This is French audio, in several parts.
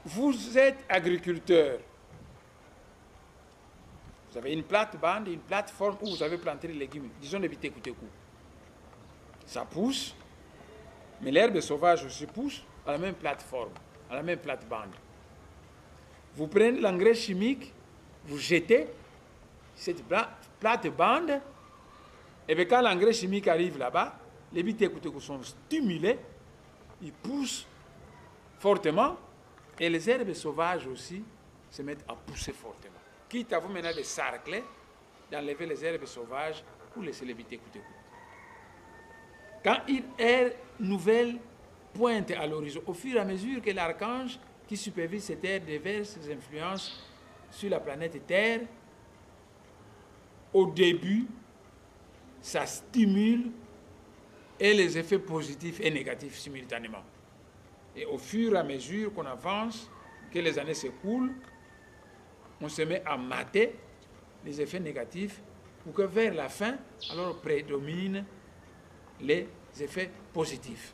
Vous êtes agriculteur. Vous avez une plate-bande, une plateforme où vous avez planté les légumes. Disons le Biteku-Teku. Ça pousse, mais l'herbe sauvage aussi pousse à la même plateforme, à la même plate-bande. Vous prenez l'engrais chimique, vous jetez cette plate-bande, et bien quand l'engrais chimique arrive là-bas, les Biteku-Teku sont stimulés, ils poussent fortement, et les herbes sauvages aussi se mettent à pousser fortement. Quitte à vous maintenant de sarcler, d'enlever les herbes sauvages pour laisser les Biteku-Teku. Quand une ère nouvelle pointe à l'horizon, au fur et à mesure que l'archange qui supervise cette ère déverse ses influences sur la planète Terre, au début, ça stimule et les effets positifs et négatifs simultanément. Et au fur et à mesure qu'on avance, que les années s'écoulent, on se met à mater les effets négatifs pour que vers la fin, alors prédominent les effets positifs.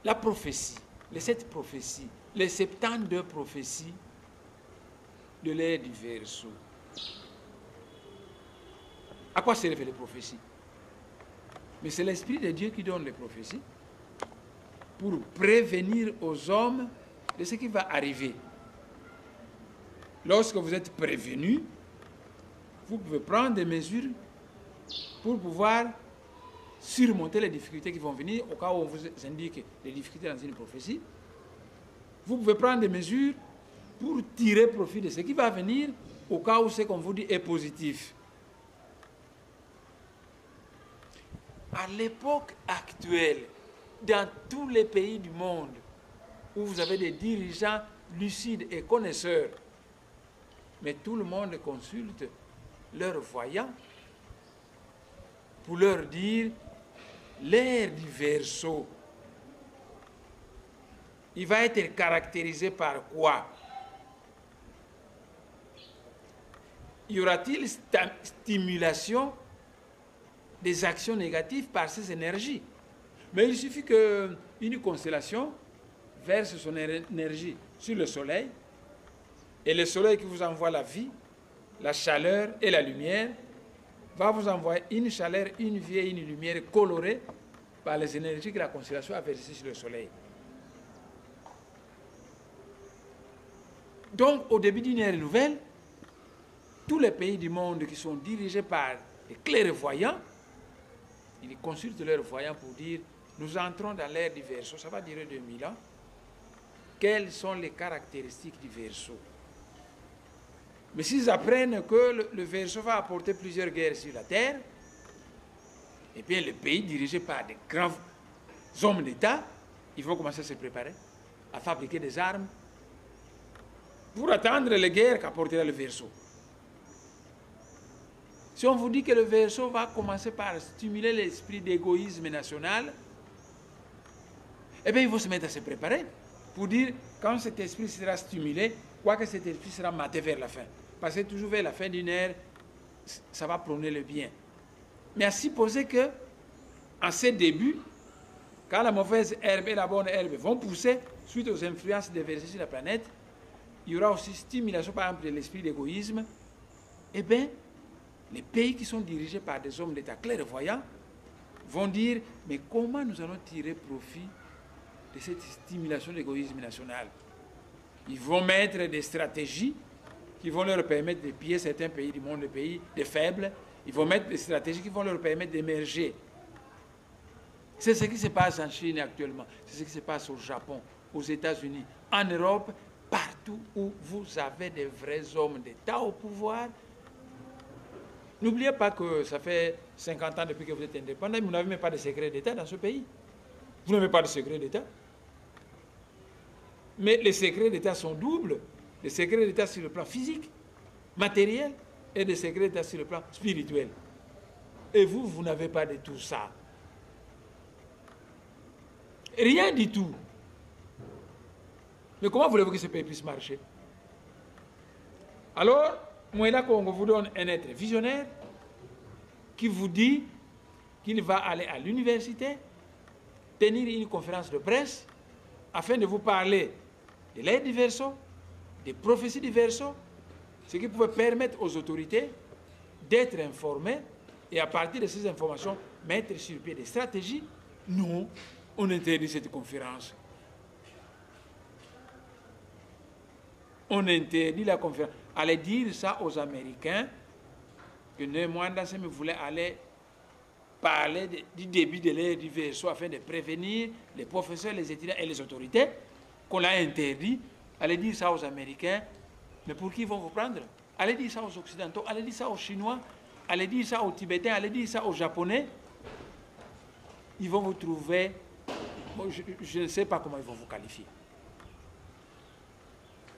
La prophétie, les 7 prophéties, les 72 prophéties de l'ère du Verseau. À quoi servent les prophéties? Mais c'est l'Esprit de Dieu qui donne les prophéties pour prévenir aux hommes de ce qui va arriver. Lorsque vous êtes prévenu, vous pouvez prendre des mesures pour pouvoir surmonter les difficultés qui vont venir au cas où on vous indique les difficultés dans une prophétie. Vous pouvez prendre des mesures pour tirer profit de ce qui va venir au cas où ce qu'on vous dit est positif. À l'époque actuelle, dans tous les pays du monde où vous avez des dirigeants lucides et connaisseurs, mais tout le monde consulte leurs voyants pour leur dire l'ère du Verseau, il va être caractérisé par quoi? Y aura-t-il stimulation des actions négatives par ces énergies? Mais il suffit qu'une constellation verse son énergie sur le soleil, et le soleil qui vous envoie la vie, la chaleur et la lumière, va vous envoyer une chaleur, une vie et une lumière colorée par les énergies que la constellation a versées sur le soleil. Donc, au début d'une ère nouvelle, tous les pays du monde qui sont dirigés par les clairvoyants, ils consultent leurs voyants pour dire nous entrons dans l'ère du Verseau, ça va durer 2000 ans. Quelles sont les caractéristiques du Verseau? Mais s'ils apprennent que le Verseau va apporter plusieurs guerres sur la terre, eh bien les pays dirigés par des grands hommes d'État, ils vont commencer à se préparer, à fabriquer des armes, pour attendre les guerres qu'apportera le Verseau. Si on vous dit que le Verseau va commencer par stimuler l'esprit d'égoïsme national, eh bien, il faut se mettre à se préparer pour dire, quand cet esprit sera stimulé, quoi que cet esprit sera maté vers la fin. Parce que toujours vers la fin d'une ère, ça va prôner le bien. Mais à supposer que, en ces débuts, quand la mauvaise herbe et la bonne herbe vont pousser, suite aux influences déversées sur la planète, il y aura aussi stimulation, par exemple, de l'esprit d'égoïsme, eh bien, les pays qui sont dirigés par des hommes d'État clairvoyants vont dire, mais comment nous allons tirer profit de cette stimulation de l'égoïsme national? Ils vont mettre des stratégies qui vont leur permettre de piller certains pays du monde, des pays des faibles. Ils vont mettre des stratégies qui vont leur permettre d'émerger. C'est ce qui se passe en Chine actuellement. C'est ce qui se passe au Japon, aux États-Unis, en Europe, partout où vous avez des vrais hommes d'État au pouvoir. N'oubliez pas que ça fait 50 ans depuis que vous êtes indépendant, mais vous n'avez même pas de secret d'État dans ce pays. Vous n'avez pas de secret d'État. Mais les secrets d'État sont doubles. Les secrets d'État sur le plan physique, matériel, et des secrets d'État sur le plan spirituel. Et vous, vous n'avez pas de tout ça. Rien du tout. Mais comment voulez-vous que ce pays puisse marcher? Alors, Moïna Congo vous donne un être visionnaire qui vous dit qu'il va aller à l'université, tenir une conférence de presse, afin de vous parler de l'aide du verseau, des prophéties du verseau, ce qui pouvait permettre aux autorités d'être informées et à partir de ces informations, mettre sur pied des stratégies. Non, on interdit cette conférence. On interdit la conférence. Allez dire ça aux Américains, que Mwanda Nseme voulait aller parler du début de l'ère du verseau afin de prévenir les professeurs, les étudiants et les autorités, qu'on l'a interdit. Allez dire ça aux Américains, mais pour qui ils vont vous prendre? Allez dire ça aux Occidentaux, allez dire ça aux Chinois, allez dire ça aux Tibétains, allez dire ça aux Japonais. Ils vont vous trouver, je ne sais pas comment ils vont vous qualifier.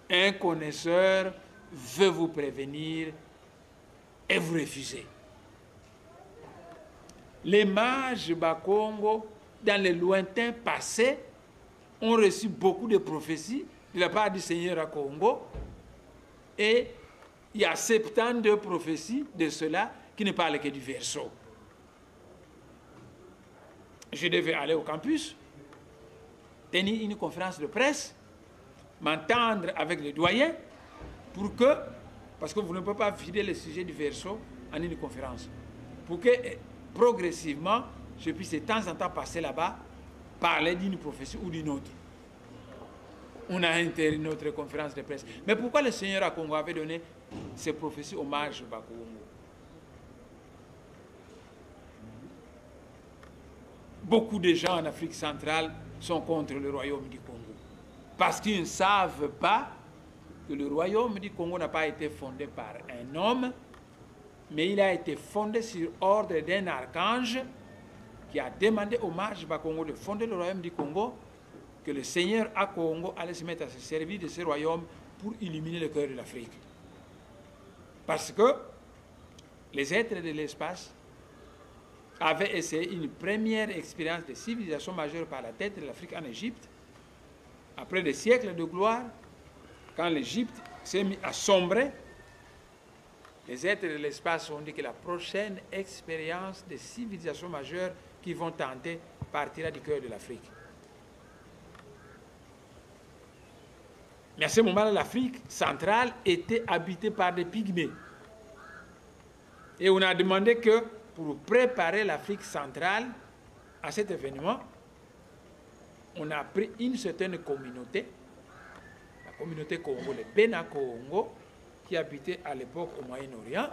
Un connaisseur veut vous prévenir et vous refusez. Les mages Bakongo, dans le lointain passé, ont reçu beaucoup de prophéties de la part du Seigneur à Congo. Et il y a 72 prophéties de cela qui ne parlent que du verseau. Je devais aller au campus, tenir une conférence de presse, m'entendre avec les doyens, pour que, parce que vous ne pouvez pas vider le sujet du verseau en une conférence, pour que progressivement, je puisse de temps en temps passer là-bas, parler d'une prophétie ou d'une autre. On a interdit notre conférence de presse. Mais pourquoi le Seigneur à Congo avait donné ces prophéties au mage Bakongo? Beaucoup de gens en Afrique centrale sont contre le royaume du Congo. Parce qu'ils ne savent pas que le royaume du Congo n'a pas été fondé par un homme, mais il a été fondé sur ordre d'un archange qui a demandé au mage Bakongo de fonder le royaume du Congo, que le Seigneur à Congo allait se mettre à se servir de ce royaume pour illuminer le cœur de l'Afrique. Parce que les êtres de l'espace avaient essayé une première expérience de civilisation majeure par la tête de l'Afrique en Égypte, après des siècles de gloire, quand l'Égypte s'est mise à sombrer. Les êtres de l'espace ont dit que la prochaine expérience de civilisation majeure qu'ils vont tenter partira du cœur de l'Afrique. Mais à ce moment-là, l'Afrique centrale était habitée par des pygmées. Et on a demandé que, pour préparer l'Afrique centrale à cet événement, on a pris une certaine communauté, la communauté Congo, les Bena Congo, qui habitait à l'époque au Moyen-Orient.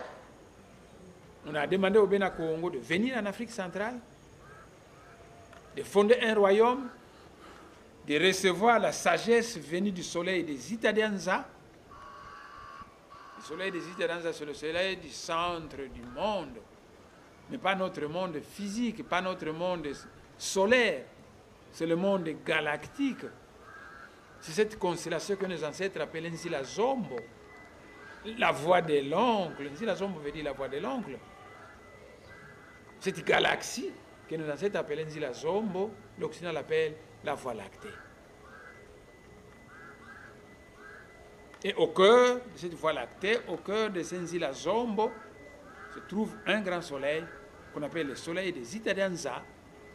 On a demandé aux Bena Congo de venir en Afrique centrale, de fonder un royaume, de recevoir la sagesse venue du soleil des Itadianza. Le soleil des Itadianza, c'est le soleil du centre du monde, mais pas notre monde physique, pas notre monde solaire, c'est le monde galactique. C'est cette constellation que nos ancêtres appelaient Nzila Zombo, la voie de l'oncle. Nzila Zombo veut dire la voie de l'oncle. Cette galaxie que nos ancêtres appelaient Nzila Zombo, l'Occident l'appelle la Voie lactée. Et au cœur de cette Voie lactée, au cœur de Nzila Zombo, se trouve un grand soleil qu'on appelle le soleil des Itadianza,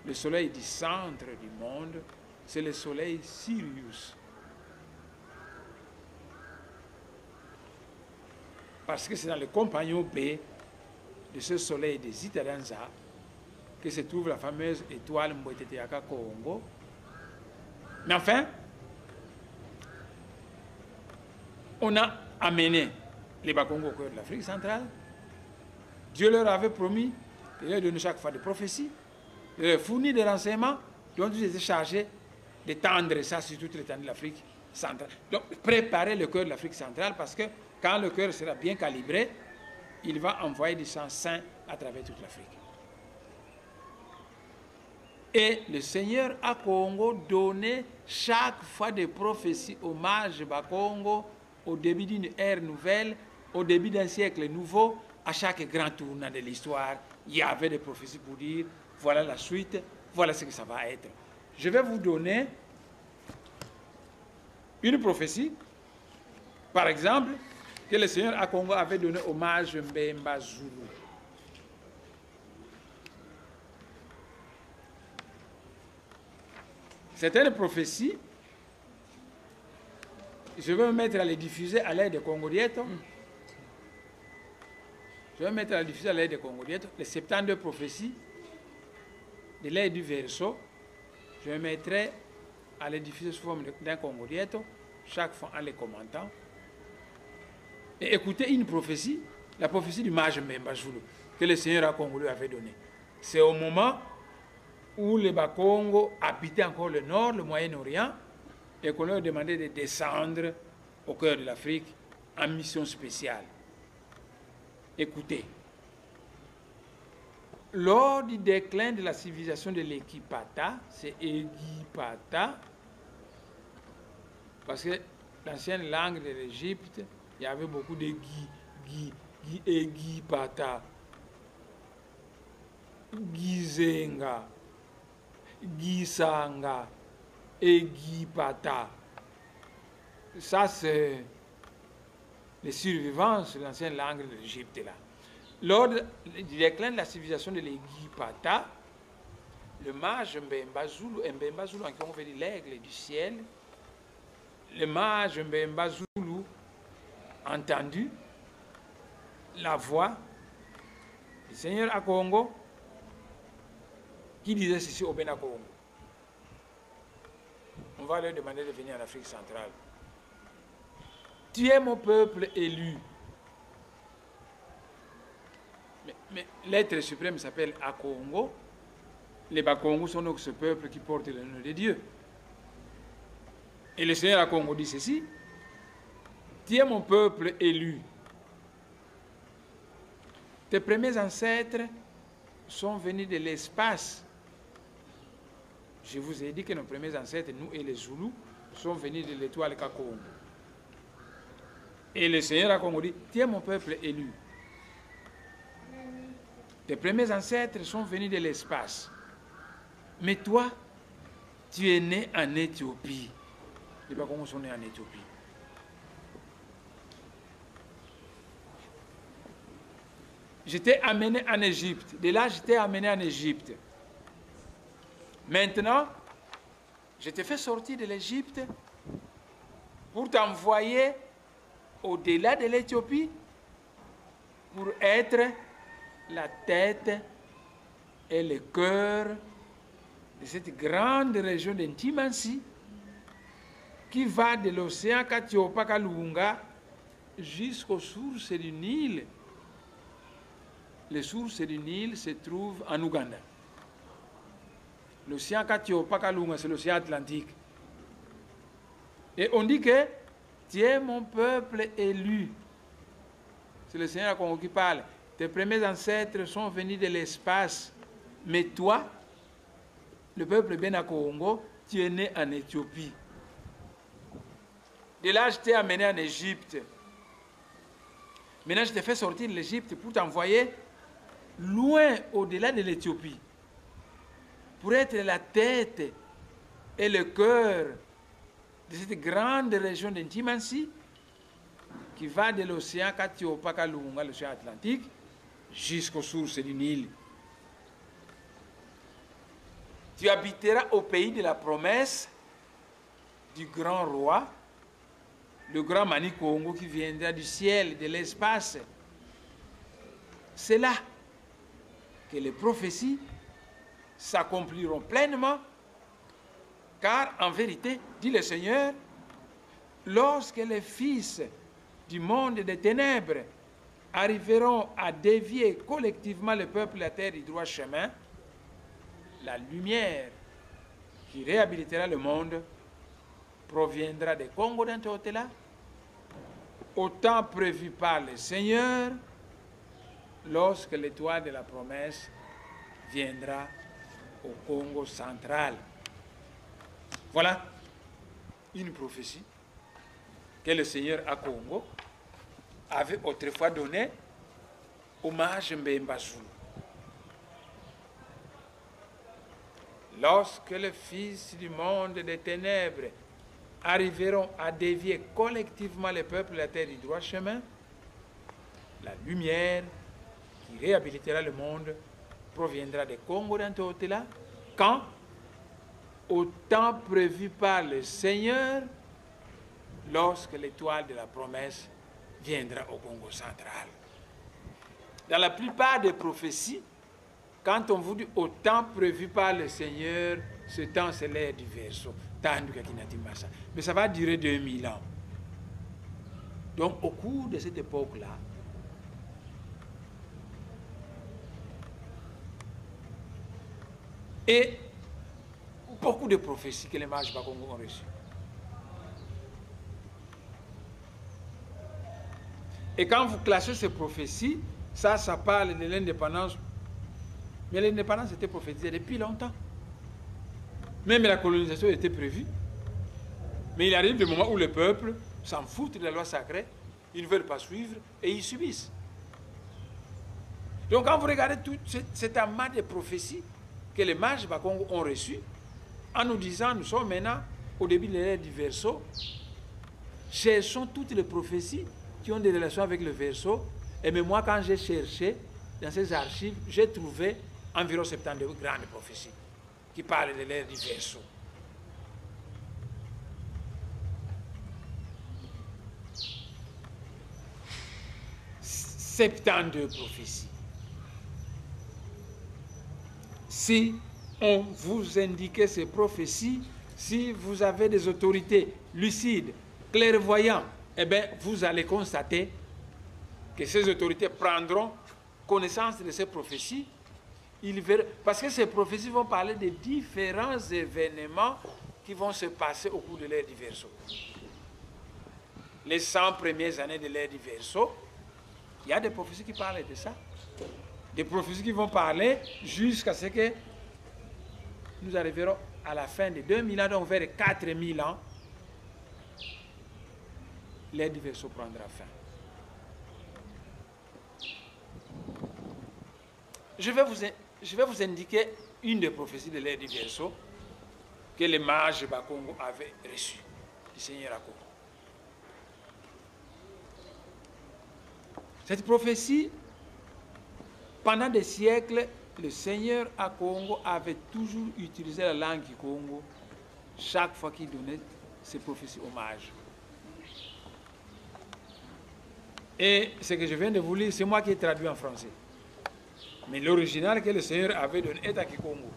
le soleil du centre du monde, c'est le soleil Sirius. Parce que c'est dans le compagnon B de ce soleil des Itadianza que se trouve la fameuse étoile Mbweteteaka Congo. Mais enfin, on a amené les Bakongo au cœur de l'Afrique centrale. Dieu leur avait promis de leur donner chaque fois des prophéties, de leur fournir des renseignements, dont ils étaient chargés d'étendre ça sur toute l'étendue de l'Afrique centrale. Donc, préparer le cœur de l'Afrique centrale, parce que quand le cœur sera bien calibré, il va envoyer du sang saint à travers toute l'Afrique. Et le Seigneur à Congo donnait chaque fois des prophéties au mage Bakongo, au début d'une ère nouvelle, au début d'un siècle nouveau. À chaque grand tournant de l'histoire, il y avait des prophéties pour dire, voilà la suite, voilà ce que ça va être. Je vais vous donner une prophétie, par exemple, que le Seigneur à Congo avait donné au mage Mbemba Zulu. certaines prophéties, je vais me mettre à les diffuser à l'aide de Congo Dieto. Je vais me mettre à les diffuser à l'aide de Congo Dieto. Les 72 prophéties de l'aide du verso, je me mettrai à les diffuser sous forme d'un Congo Dieto, chaque fois en les commentant. Et écoutez une prophétie, la prophétie du mage Mbemba Zulu, que le Seigneur à Congo lui avait donnée. C'est au moment où les Bakongo habitaient encore le nord, le Moyen-Orient, et qu'on leur demandait de descendre au cœur de l'Afrique en mission spéciale. Écoutez, lors du déclin de la civilisation de l'Ekipata, c'est Egipata, parce que l'ancienne langue de l'Égypte, il y avait beaucoup de Egipata, Gizenga, Gisanga, Egipata. Ça, c'est les survivants de l'ancienne langue de l'Égypte. Lors du déclin de la civilisation de l'Egipata, le mage Mbemba Zulu en qui on veut dire l'aigle du ciel, le mage Mbemba Zulu entendu la voix du Seigneur à Congo qui disait ceci au Bénin Congo. On va leur demander de venir en Afrique centrale. Tu es mon peuple élu. Mais l'être suprême s'appelle Akongo. Les Bakongos sont donc ce peuple qui porte le nom de Dieu. Et le Seigneur Akongo dit ceci. Tu es mon peuple élu. Tes premiers ancêtres sont venus de l'espace. Je vous ai dit que nos premiers ancêtres, nous et les Zoulous, sont venus de l'étoile Kakongo. Et le Seigneur Akongo dit, tu es mon peuple élu. Tes premiers ancêtres sont venus de l'espace. Mais toi, tu es né en Éthiopie. Les Bakongos sont nés en Éthiopie. Je t'ai amené en Égypte. De là, je t'ai amené en Égypte. Maintenant, je t'ai fait sortir de l'Égypte pour t'envoyer au-delà de l'Éthiopie pour être la tête et le cœur de cette grande région d'Intimansi qui va de l'océan Katiopa-Kalunga jusqu'aux sources du Nil. Les sources du Nil se trouvent en Ouganda. L'océan Katiopa-Kalunga, c'est l'océan Atlantique. Et on dit que tu es mon peuple élu. C'est le Seigneur Congo qui parle. Tes premiers ancêtres sont venus de l'espace. Mais toi, le peuple Bena Congo, tu es né en Éthiopie. De là, je t'ai amené en Égypte. Maintenant, je t'ai fait sortir de l'Égypte pour t'envoyer loin au-delà de l'Éthiopie. Pour être la tête et le cœur de cette grande région d'Intimansi qui va de l'océan Katiopa-Kalunga, l'océan Atlantique, jusqu'aux sources du Nil. Tu habiteras au pays de la promesse du grand roi, le grand Mani Congo qui viendra du ciel, de l'espace. C'est là que les prophéties s'accompliront pleinement, car en vérité, dit le Seigneur, lorsque les fils du monde des ténèbres arriveront à dévier collectivement le peuple de la terre du droit chemin, la lumière qui réhabilitera le monde proviendra des Congo d'Antotela, au temps prévu par le Seigneur, lorsque l'étoile de la promesse viendra au Congo central. Voilà une prophétie que le Seigneur à Congo avait autrefois donnée au mage Mbemba Zulu. Lorsque les fils du monde des ténèbres arriveront à dévier collectivement le peuple de la terre du droit chemin, la lumière qui réhabilitera le monde proviendra des Congo d'Antotela, quand au temps prévu par le Seigneur lorsque l'étoile de la promesse viendra au Congo central. Dans la plupart des prophéties, quand on vous dit au temps prévu par le Seigneur, ce temps c'est l'ère du Verseau. Mais ça va durer 2000 ans. Donc au cours de cette époque-là, et beaucoup de prophéties que les mages Bakongo ont reçues. Et quand vous classez ces prophéties, ça parle de l'indépendance. Mais l'indépendance était prophétisée depuis longtemps. Même la colonisation était prévue. Mais il arrive des moments où le peuple s'en fout de la loi sacrée, ils ne veulent pas suivre et ils subissent. Donc quand vous regardez tout cet amas de prophéties que les mages Bakongo ont reçues, en nous disant, nous sommes maintenant au début de l'ère du Verseau, cherchons toutes les prophéties qui ont des relations avec le Verseau. Et même moi, quand j'ai cherché dans ces archives, j'ai trouvé environ 72 grandes prophéties qui parlent de l'ère du Verseau. « 72 prophéties. Si on vous indiquait ces prophéties, si vous avez des autorités lucides, clairvoyantes, eh bien, vous allez constater que ces autorités prendront connaissance de ces prophéties. Parce que ces prophéties vont parler de différents événements qui vont se passer au cours de l'ère du Verseau. Les 100 premières années de l'ère du Verseau, il y a des prophéties qui parlent de ça. Des prophéties qui vont parler jusqu'à ce que nous arriverons à la fin de 2000 ans, donc vers 4000 ans, l'ère du Verseau prendra fin. Je vais vous indiquer une des prophéties de l'ère du Verseau que les mages Bakongo avaient reçues du Seigneur à Congo. Cette prophétie, pendant des siècles, le Seigneur à Congo avait toujours utilisé la langue du Congo chaque fois qu'il donnait ses prophéties aux mages. Et ce que je viens de vous lire, c'est moi qui ai traduit en français. Mais l'original que le Seigneur avait donné est à Kikongo.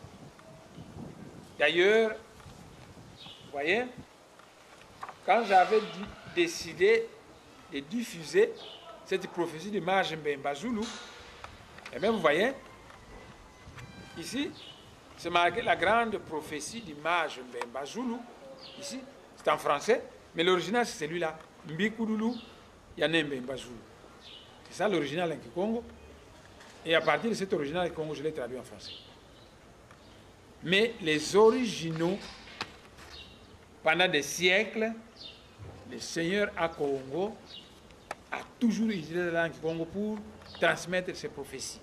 D'ailleurs, vous voyez, quand j'avais décidé de diffuser cette prophétie du mage Mbemba Zulu, et bien vous voyez, ici, c'est marqué la grande prophétie du mage Mbemba Zulu. Ici, c'est en français, mais l'original c'est celui-là. Mbikoudoulou Yanembe Mbazulu. C'est ça l'original en Kikongo. Et à partir de cet original en Kikongo, je l'ai traduit en français. Mais les originaux, pendant des siècles, le Seigneur à Congo a toujours utilisé la langue Kikongo pour transmettre ses prophéties.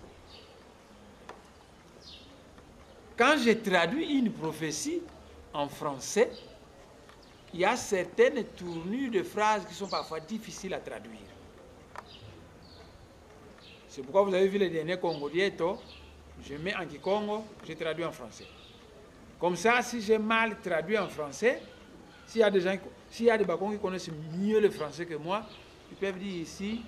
Quand j'ai traduit une prophétie en français, il y a certaines tournures de phrases qui sont parfois difficiles à traduire. C'est pourquoi vous avez vu les derniers Congo Dieto, je mets en Kikongo, je traduis en français. Comme ça, si j'ai mal traduit en français, s'il y a des gens, s'il y a des Bakongos qui connaissent mieux le français que moi, ils peuvent dire ici,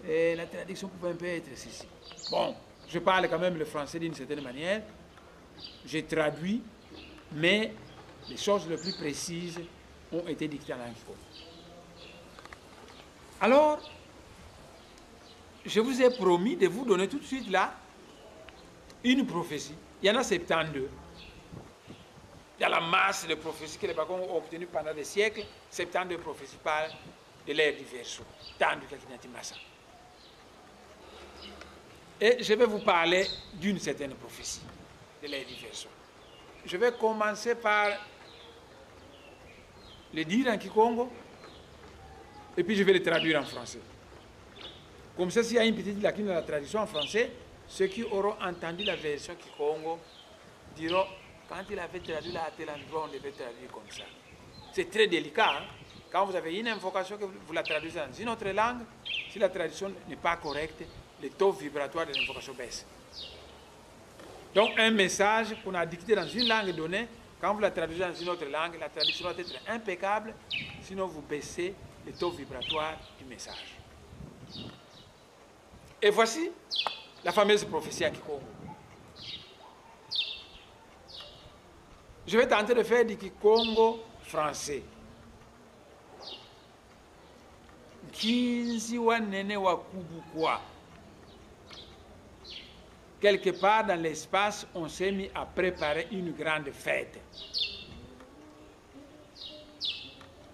la traduction pouvait un peu être ceci. Bon, je parle quand même le français d'une certaine manière, j'ai traduit, mais les choses les plus précises ont été dictées en langue Kikongo. Alors, je vous ai promis de vous donner tout de suite là une prophétie. Il y en a 72. Il y a la masse de prophéties que les Bakongos ont obtenues pendant des siècles. 72 prophéties parlent de l'ère du Verseau. Tandu Kakinati Massa. Et je vais vous parler d'une certaine prophétie de l'ère du Verseau. Je vais commencer par le dire en Kikongo et puis je vais le traduire en français. Comme ça, s'il y a une petite lacune dans la traduction en français, ceux qui auront entendu la version Kikongo diront, quand il avait traduit là à tel endroit, on devait traduire comme ça. C'est très délicat. Hein? Quand vous avez une invocation que vous la traduisez dans une autre langue, si la traduction n'est pas correcte, le taux vibratoire de l'invocation baisse. Donc un message qu'on a dicté dans une langue donnée, Quand vous la traduisez dans une autre langue, la traduction doit être impeccable, sinon vous baissez le taux vibratoire du message. Et voici la fameuse prophétie à Kikongo. Je vais tenter de faire du Kikongo français. Kinzi wa nene wa kubukwa. Quelque part dans l'espace, on s'est mis à préparer une grande fête.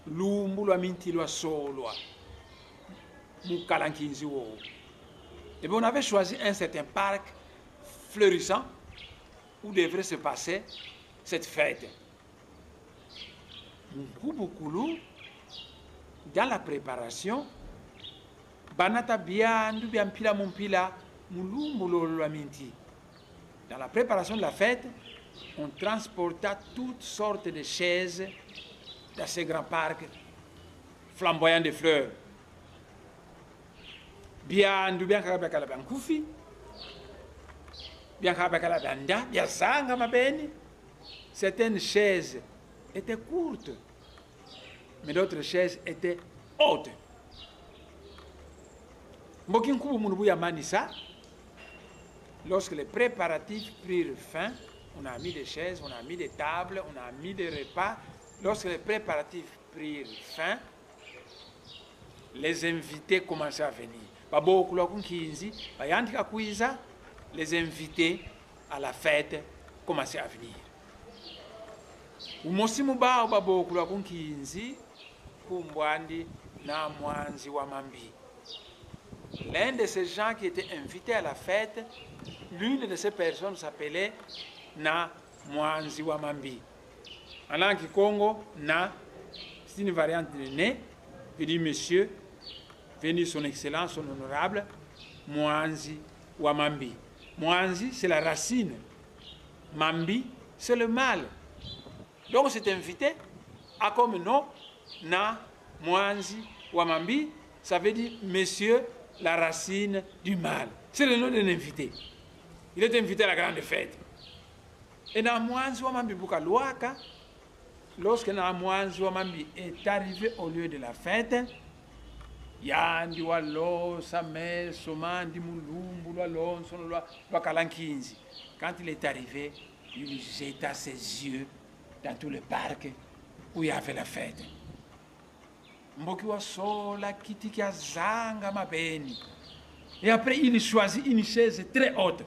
Lumbu lwa minti lwa solwa. Mukalankinzi wo. Et bien on avait choisi un certain parc fleurissant où devrait se passer cette fête. Mukubukulu, dans la préparation, banata biandu biampila mumpila mulumbu lwa minti. Dans la préparation de la fête, on transporta toutes sortes de chaises dans ces grands parcs flamboyants de fleurs. Biandu biankabakala bankufi, biankabakala banda, biasanga mabeni. Certaines chaises étaient courtes, mais d'autres chaises étaient hautes. Mbokinkubu munubu ya manisa. Lorsque les préparatifs prirent fin, on a mis des chaises, on a mis des tables, on a mis des repas. Lorsque les préparatifs prirent fin, les invités commençaient à venir. Les invités à la fête commençaient à venir. Umosimu bao babokula kunkinzi kumbwandi na mwanzi wa mambi. L'un de ces gens qui étaient invités à la fête, l'une de ces personnes s'appelait Na Mwanzi wa Mambi. En langue Congo, Na, c'est une variante de Ne, veut dire monsieur, venu son excellence, son honorable, Mwanzi wa Mambi. Mwanzi, c'est la racine. Mambi, c'est le mal. Donc cet invité a comme nom Na Mwanzi wa Mambi, ça veut dire monsieur, la racine du mal. C'est le nom d'un invité. Il est invité à la grande fête. Et Namwanzi Wamambi Bukaluaka, lorsque Namwanzi Wamambi est arrivé au lieu de la fête, Yandi Walo, Samel, Somandi, Mulumbu, Lwalon, Wakalankinzi. Quand il est arrivé, il jeta ses yeux dans tout le parc où il y avait la fête. Mboki wa sola kiti kia zanga mabeni. Et après, il choisit une chaise très haute.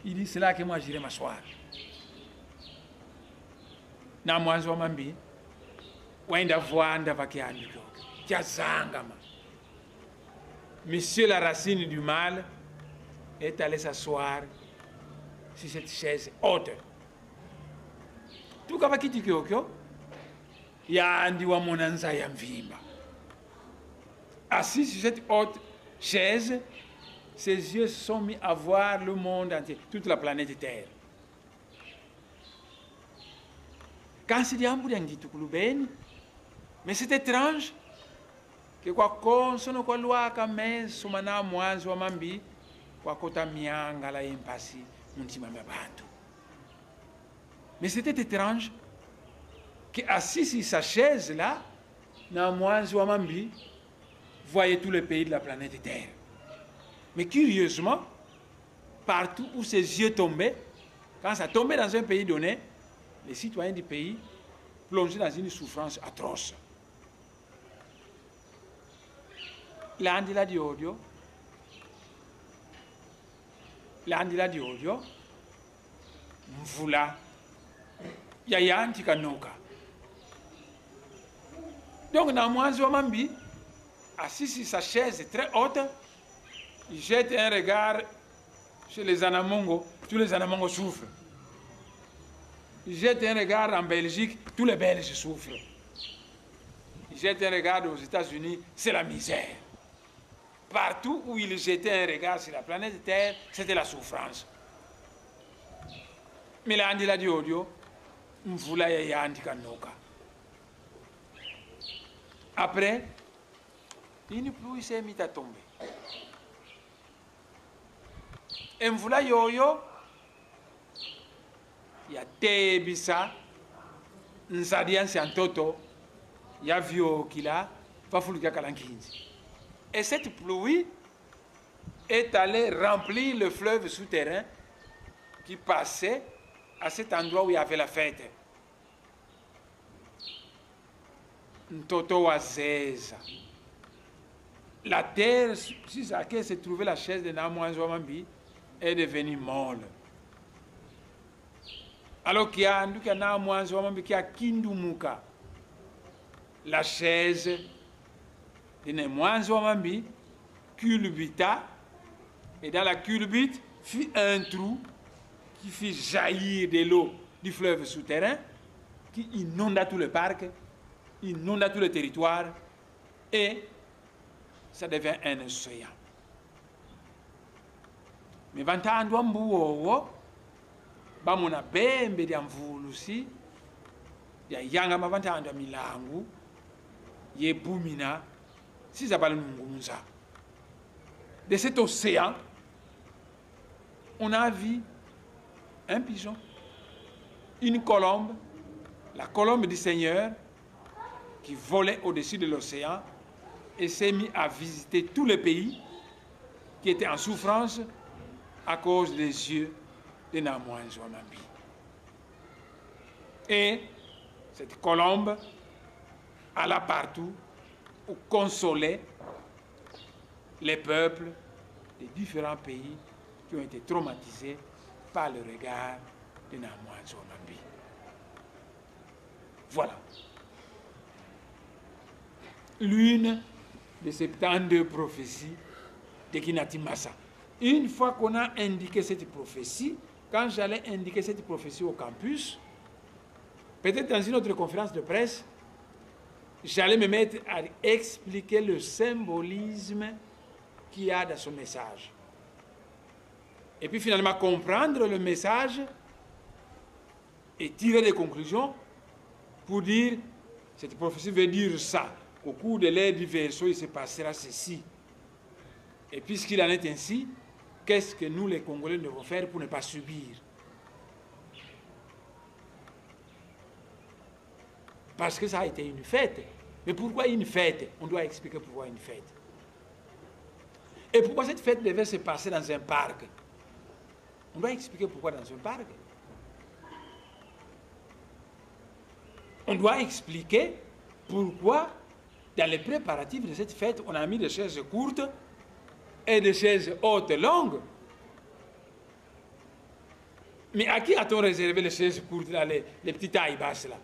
Il dit, c'est là que moi j'irai m'asseoir. Na mwanzo wa mambi, waenda voanda vakiani kia zanga ma. Monsieur la racine du mal est allé s'asseoir sur cette chaise haute. Tout kava kiti kyokyo. Yandi wa monanza ya mvimba. Assis sur cette haute chaise, ses yeux se sont mis à voir le monde entier, toute la planète Terre. Quand c'est mais c'est étrange que kwa konsono kwa luaka men sumana mwanzo wa mambi kwa kota mianga la empasi muntima mabantu. Mais c'était étrange que assis sur sa chaise là, na mwanzi wa mambi, voyait tous les pays de la planète Terre. Mais curieusement, partout où ses yeux tombaient, quand ça tombait dans un pays donné, les citoyens du pays plongeaient dans une souffrance atroce. L'andila di odio, mvula, yayanti kanoka. Donc, dans Mwanzi wa Mambi, assis sur sa chaise très haute, il jette un regard chez les Anamongo. Tous les Anamongo souffrent. Il jette un regard en Belgique, tous les Belges souffrent. Il jette un regard aux États-Unis, c'est la misère. Partout où il jetait un regard sur la planète Terre, c'était la souffrance. Mais là, il a dit audio, mvula yayanti kanoka. Après, une pluie s'est mise à tomber. Et mvula yoyo il y a Tebisa, Nsadian Santoto, il y a Vio Kila, Fafuluka Kalankinzi. Et cette pluie est allée remplir le fleuve souterrain qui passait à cet endroit où il y avait la fête. Ntoto Wazeza. La terre sur laquelle se trouvait la chaise de Namwanzo Mambi est devenue molle. Alors qu'il y a Namwanzo Mambi qui a Kindumuka, la chaise de Namwanzo Mambi culbuta, et dans la culbute fit un trou qui fit jaillir de l'eau du fleuve souterrain qui inonda tout le parc, inonda tout le territoire et ça devient un océan. Mais vantandwa mbuwowo bamona bembe dia mvulusi ya yanga mavantandwa milangu yebumina sizabala nungunza. De cet océan, on a vu un pigeon, une colombe, la colombe du Seigneur qui volait au-dessus de l'océan et s'est mis à visiter tous les pays qui étaient en souffrance à cause des yeux de Namwanzo Mambi. Et cette colombe alla partout pour consoler les peuples des différents pays qui ont été traumatisés par le regard de Namwanzo Mambi. Voilà. L'une de 72 prophéties de Kinati Massa. Une fois qu'on a indiqué cette prophétie, quand j'allais indiquer cette prophétie au campus, peut-être dans une autre conférence de presse, j'allais me mettre à expliquer le symbolisme qu'il y a dans son message. Et puis finalement comprendre le message et tirer des conclusions pour dire, cette prophétie veut dire ça. Au cours de l'ère du verseau, il se passera ceci. Et puisqu'il en est ainsi, qu'est-ce que nous les Congolais devons faire pour ne pas subir? Parce que ça a été une fête. Mais pourquoi une fête? On doit expliquer pourquoi une fête. Et pourquoi cette fête devait se passer dans un parc? On doit expliquer pourquoi dans un parc. On doit expliquer pourquoi dans les préparatifs de cette fête, on a mis des chaises courtes et des chaises hautes longues. Mais à qui a-t-on réservé les chaises courtes, là, les petites tailles basses là?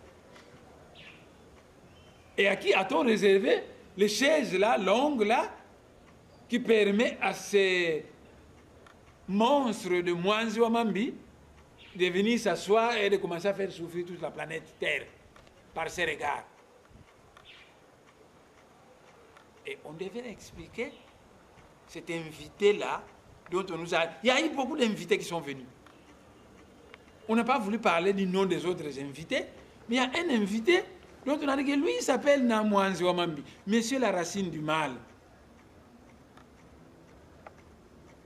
Et à qui a-t-on réservé les chaises là, longues là, qui permettent à ces monstres de Mwanzo Mambi de venir s'asseoir et de commencer à faire souffrir toute la planète Terre par ses regards? Et on devait expliquer cet invité-là, dont on nous a... Il y a eu beaucoup d'invités qui sont venus. On n'a pas voulu parler du nom des autres invités, mais il y a un invité dont on a dit que lui, il s'appelle Namwanzo Mambi, Monsieur la racine du mal.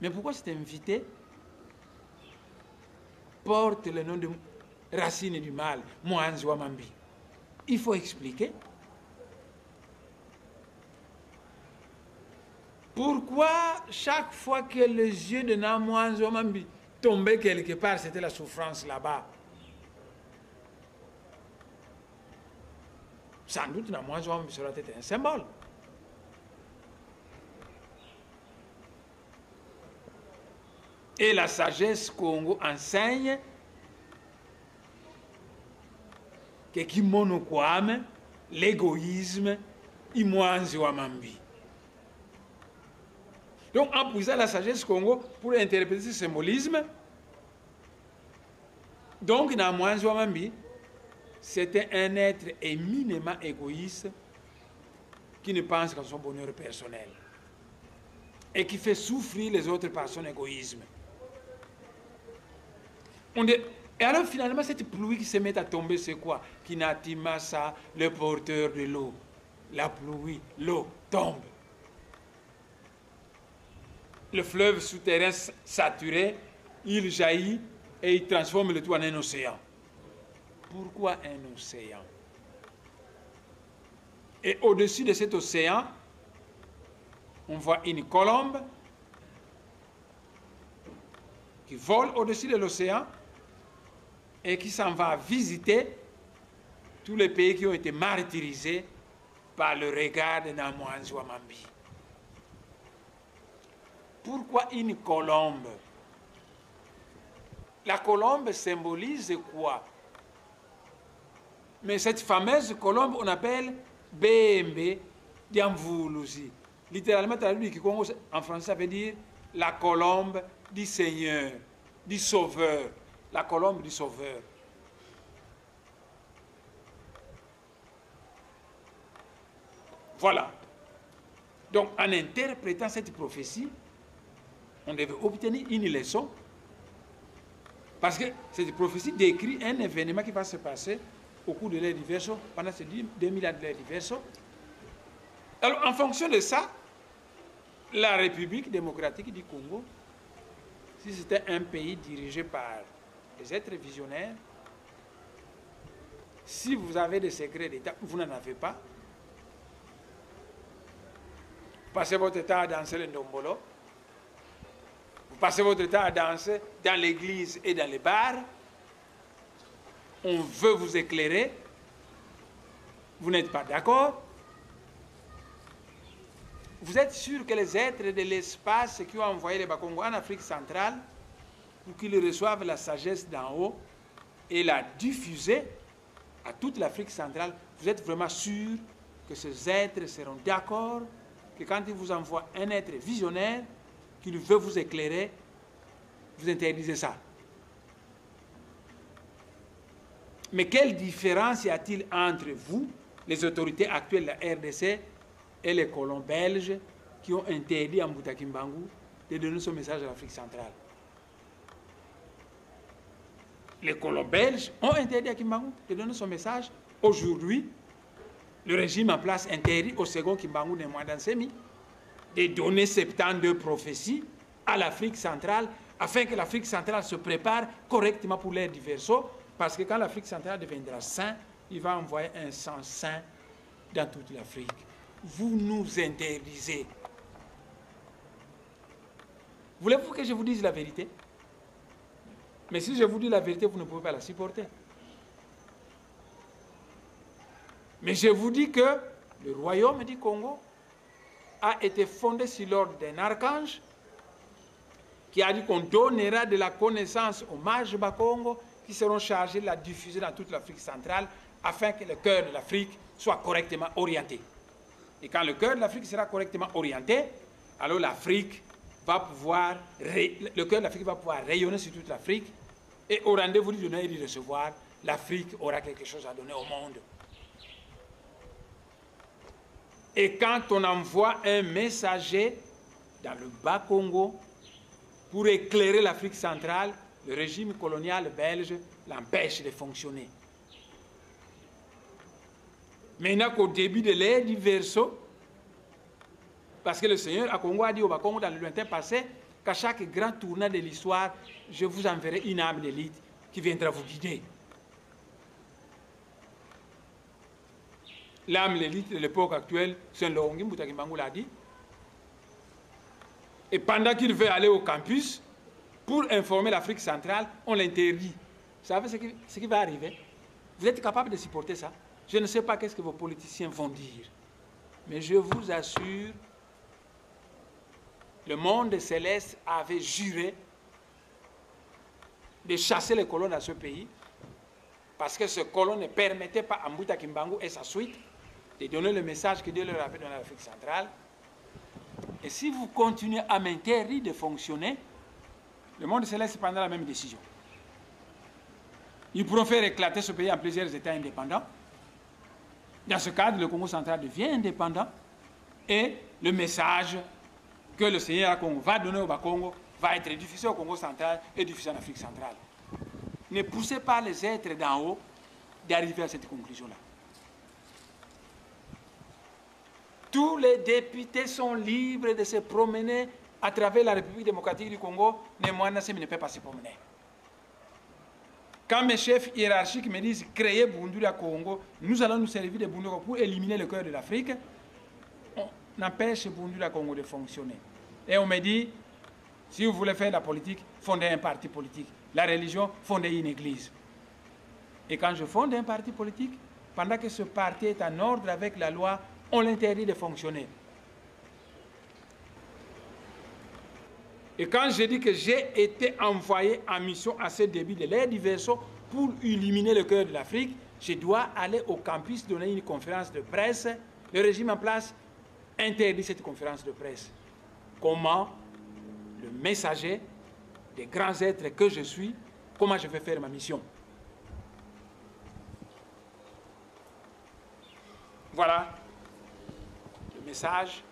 Mais pourquoi cet invité porte le nom de racine du mal, Mwanzo Mambi? Il faut expliquer. Pourquoi chaque fois que les yeux de Namwanzo Mambi tombaient quelque part, c'était la souffrance là-bas? Sans doute Namwanzo Mambi sera peut-être un symbole. Et la sagesse Congo enseigne que Kimono Kwame, l'égoïsme, Imwanzo Mambi. Donc, en puisant la sagesse Congo pour interpréter ce symbolisme, donc Namwanzo Mambi, c'était un être éminemment égoïste qui ne pense qu'à son bonheur personnel et qui fait souffrir les autres par son égoïsme. Et alors finalement, cette pluie qui se met à tomber, c'est quoi? Kinati Massa, le porteur de l'eau. La pluie, l'eau tombe. Le fleuve souterrain saturé, il jaillit et il transforme le tout en un océan. Pourquoi un océan? Et au-dessus de cet océan, on voit une colombe qui vole au-dessus de l'océan et qui s'en va visiter tous les pays qui ont été martyrisés par le regard de Namouanzi Wamambi. Pourquoi une colombe? La colombe symbolise quoi? Mais cette fameuse colombe, on appelle Bembe Diamvoulouzi. Littéralement, en français, ça veut dire la colombe du Seigneur, du Sauveur. La colombe du Sauveur. Voilà. Donc, en interprétant cette prophétie, on devait obtenir une leçon. Parce que cette prophétie décrit un événement qui va se passer au cours de l'ère du Verseau, pendant ces 2000 ans de l'ère du Verseau. Alors, en fonction de ça, la République démocratique du Congo, si c'était un pays dirigé par des êtres visionnaires, si vous avez des secrets d'État, vous n'en avez pas. Vous passez votre temps à danser le ndombolo. Vous passez votre temps à danser dans l'église et dans les bars. On veut vous éclairer. Vous n'êtes pas d'accord. Vous êtes sûr que les êtres de l'espace qui ont envoyé les Bakongo en Afrique centrale, pour qu'ils reçoivent la sagesse d'en haut et la diffuser à toute l'Afrique centrale, vous êtes vraiment sûr que ces êtres seront d'accord que quand ils vous envoient un être visionnaire qui veut vous éclairer, vous interdisez ça? Mais quelle différence y a-t-il entre vous, les autorités actuelles de la RDC, et les colons belges qui ont interdit à Mbouta Kimbangu de donner son message à l'Afrique centrale? Les colons belges ont interdit à Kimbangu de donner son message. Aujourd'hui, le régime en place interdit au second Kimbangu de Mwandansemi de donner 72 prophéties à l'Afrique centrale afin que l'Afrique centrale se prépare correctement pour l'ère du Verseau, parce que quand l'Afrique centrale deviendra saint, il va envoyer un sang saint dans toute l'Afrique. Vous nous interdisez. Voulez-vous que je vous dise la vérité? Mais si je vous dis la vérité, vous ne pouvez pas la supporter. Mais je vous dis que le royaume du Congo a été fondé sur l'ordre d'un archange qui a dit qu'on donnera de la connaissance aux mages Bakongo qui seront chargés de la diffuser dans toute l'Afrique centrale afin que le cœur de l'Afrique soit correctement orienté. Et quand le cœur de l'Afrique sera correctement orienté, alors l'Afrique va pouvoir, le cœur de l'Afrique va pouvoir rayonner sur toute l'Afrique, et au rendez-vous du donner et du recevoir, l'Afrique aura quelque chose à donner au monde. Et quand on envoie un messager dans le Bas-Congo pour éclairer l'Afrique centrale, le régime colonial belge l'empêche de fonctionner. Maintenant qu'au début de l'ère du Verseau, parce que le Seigneur à Congo a dit au Bas-Congo dans le lointain passé qu'à chaque grand tournant de l'histoire, je vous enverrai une âme d'élite qui viendra vous guider. L'âme d'élite de l'époque actuelle, c'est Longi Mbouta Kimbangu l'a dit. Et pendant qu'il veut aller au campus, pour informer l'Afrique centrale, on l'interdit. Vous savez ce qui va arriver? Vous êtes capable de supporter ça? Je ne sais pas qu'est-ce que vos politiciens vont dire. Mais je vous assure, le monde céleste avait juré de chasser les colons dans ce pays, parce que ce colon ne permettait pas à Mbouta Kimbangu et sa suite de donner le message que Dieu leur avait donné à l'Afrique centrale. Et si vous continuez à m'interdire de fonctionner, le monde céleste prendra la même décision. Ils pourront faire éclater ce pays en plusieurs États indépendants. Dans ce cadre, le Congo central devient indépendant et le message que le Seigneur Congo va donner au Bas-Congo va être diffusé au Congo central et diffusé en Afrique centrale. Ne poussez pas les êtres d'en haut d'arriver à cette conclusion-là. Tous les députés sont libres de se promener à travers la République démocratique du Congo. Néanmoins, ne peut pas se promener. Quand mes chefs hiérarchiques me disent créer Bundula Congo, nous allons nous servir de Bundula pour éliminer le cœur de l'Afrique, on empêche Bundula Congo de fonctionner. Et on me dit, si vous voulez faire la politique, fondez un parti politique. La religion, fondez une église. Et quand je fonde un parti politique, pendant que ce parti est en ordre avec la loi, on l'interdit de fonctionner. Et quand je dis que j'ai été envoyé en mission à ce début de l'ère du Verseau pour éliminer le cœur de l'Afrique, je dois aller au campus donner une conférence de presse. Le régime en place interdit cette conférence de presse. Comment le messager des grands êtres que je suis, comment je vais faire ma mission? Voilà le message.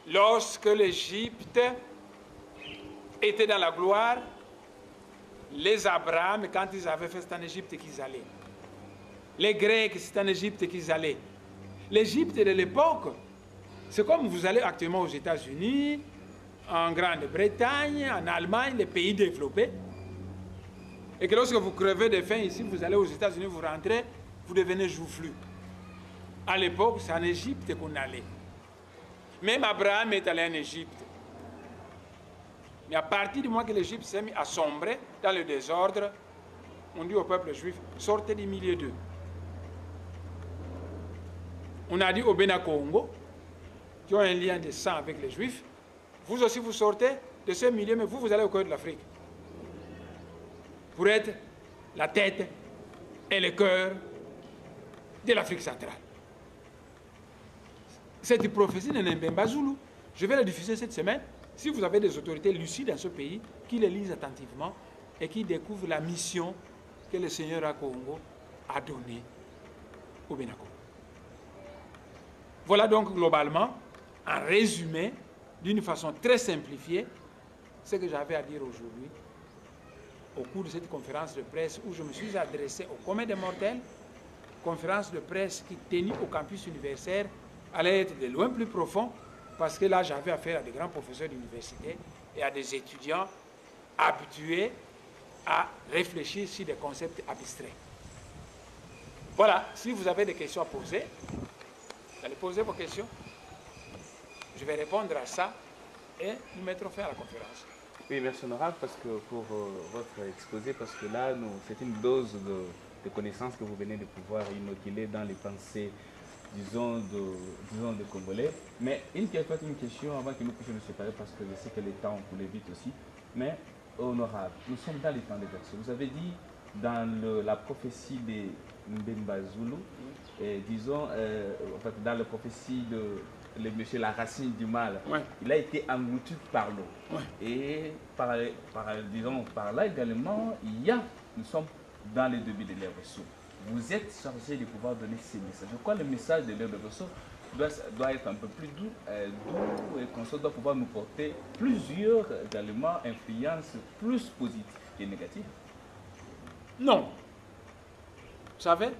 Lorsque l'Égypte était dans la gloire, les Abraham, quand ils avaient fait, c'est en Égypte qu'ils allaient. Les Grecs, c'est en Égypte qu'ils allaient. L'Égypte de l'époque, c'est comme vous allez actuellement aux États-Unis, en Grande-Bretagne, en Allemagne, les pays développés. Et que lorsque vous crevez de faim ici, vous allez aux États-Unis, vous rentrez, vous devenez joufflu. À l'époque, c'est en Égypte qu'on allait. Même Abraham est allé en Égypte. Mais à partir du moment que l'Égypte s'est mis à sombrer dans le désordre, on dit au peuple juif, sortez du milieu d'eux. On a dit au Bénin Congo, qui ont un lien de sang avec les Juifs, vous aussi vous sortez de ce milieu, mais vous allez au cœur de l'Afrique. Pour être la tête et le cœur de l'Afrique centrale. Cette prophétie de Mbemba Zulu, je vais la diffuser cette semaine. Si vous avez des autorités lucides dans ce pays, qui les lisent attentivement et qui découvrent la mission que le Seigneur à Congo a donnée au Bénin Congo. Voilà donc globalement, en résumé, d'une façon très simplifiée, ce que j'avais à dire aujourd'hui au cours de cette conférence de presse où je me suis adressé au commun des mortels, conférence de presse qui tenue au campus universitaire allait être de loin plus profond parce que là j'avais affaire à des grands professeurs d'université et à des étudiants habitués à réfléchir sur des concepts abstraits. Voilà, si vous avez des questions à poser, vous allez poser vos questions. Je vais répondre à ça et nous mettrons fin à la conférence. Oui, merci honorable parce que pour votre exposé, parce que là, c'est une dose de connaissances que vous venez de pouvoir inoculer dans les pensées, disons, de Congolais. Mais une question avant que nous puissions nous séparer, parce que je sais que les temps ont coulé vite aussi. Mais honorable, nous sommes dans les temps des versets. Vous avez dit dans la prophétie de Mbemba Zulu, disons, en fait, dans la prophétie de monsieur la racine du mal, ouais. Il a été englouti par l'eau. Ouais. Et disons, par là également, nous sommes dans les débuts de l'ère Verseau. Vous êtes chargé de pouvoir donner ces messages. Je crois que le message de l'ère de Verseau doit être un peu plus doux et qu'on doit pouvoir nous porter plusieurs également influences plus positives que négatives. Non. Vous savez,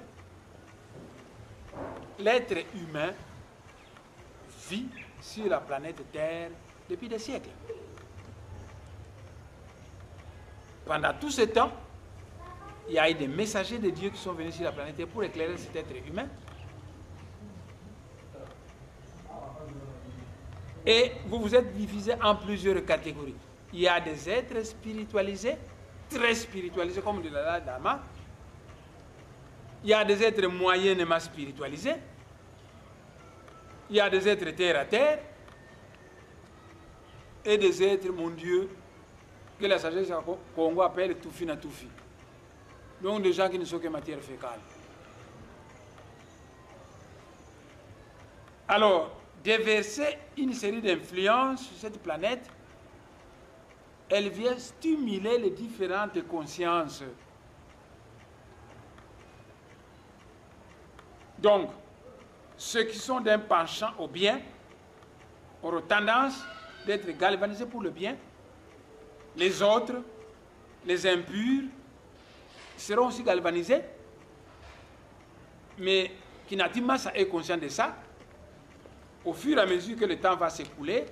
l'être humain vit sur la planète Terre depuis des siècles. Pendant tout ce temps, il y a eu des messagers de Dieu qui sont venus sur la planète Terre pour éclairer cet être humain. Et vous vous êtes divisé en plusieurs catégories. Il y a des êtres spiritualisés, très spiritualisés comme le Dalai Lama. Il y a des êtres moyennement spiritualisés. Il y a des êtres terre à terre et des êtres, mon Dieu, que la sagesse Congo appelle Toufi na Toufi. Donc des gens qui ne sont que matière fécale. Alors, déverser une série d'influences sur cette planète, elle vient stimuler les différentes consciences. Donc, ceux qui sont d'un penchant au bien auront tendance d'être galvanisés pour le bien. Les autres, les impurs, seront aussi galvanisés. Mais Kinatimasa est conscient de ça. Au fur et à mesure que le temps va s'écouler,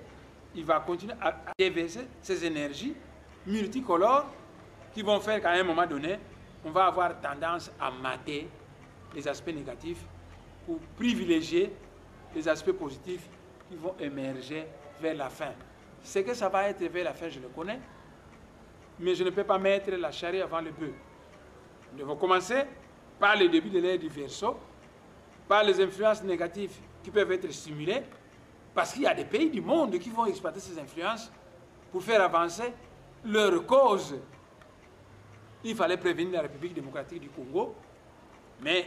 il va continuer à déverser ses énergies multicolores qui vont faire qu'à un moment donné, on va avoir tendance à mater les aspects négatifs pour privilégier les aspects positifs qui vont émerger vers la fin. Ce que ça va être vers la fin, je le connais, mais je ne peux pas mettre la charrue avant le bœuf. Nous devons commencer par le début de l'ère du Verseau, par les influences négatives qui peuvent être stimulées, parce qu'il y a des pays du monde qui vont exploiter ces influences pour faire avancer leur cause. Il fallait prévenir la République démocratique du Congo, mais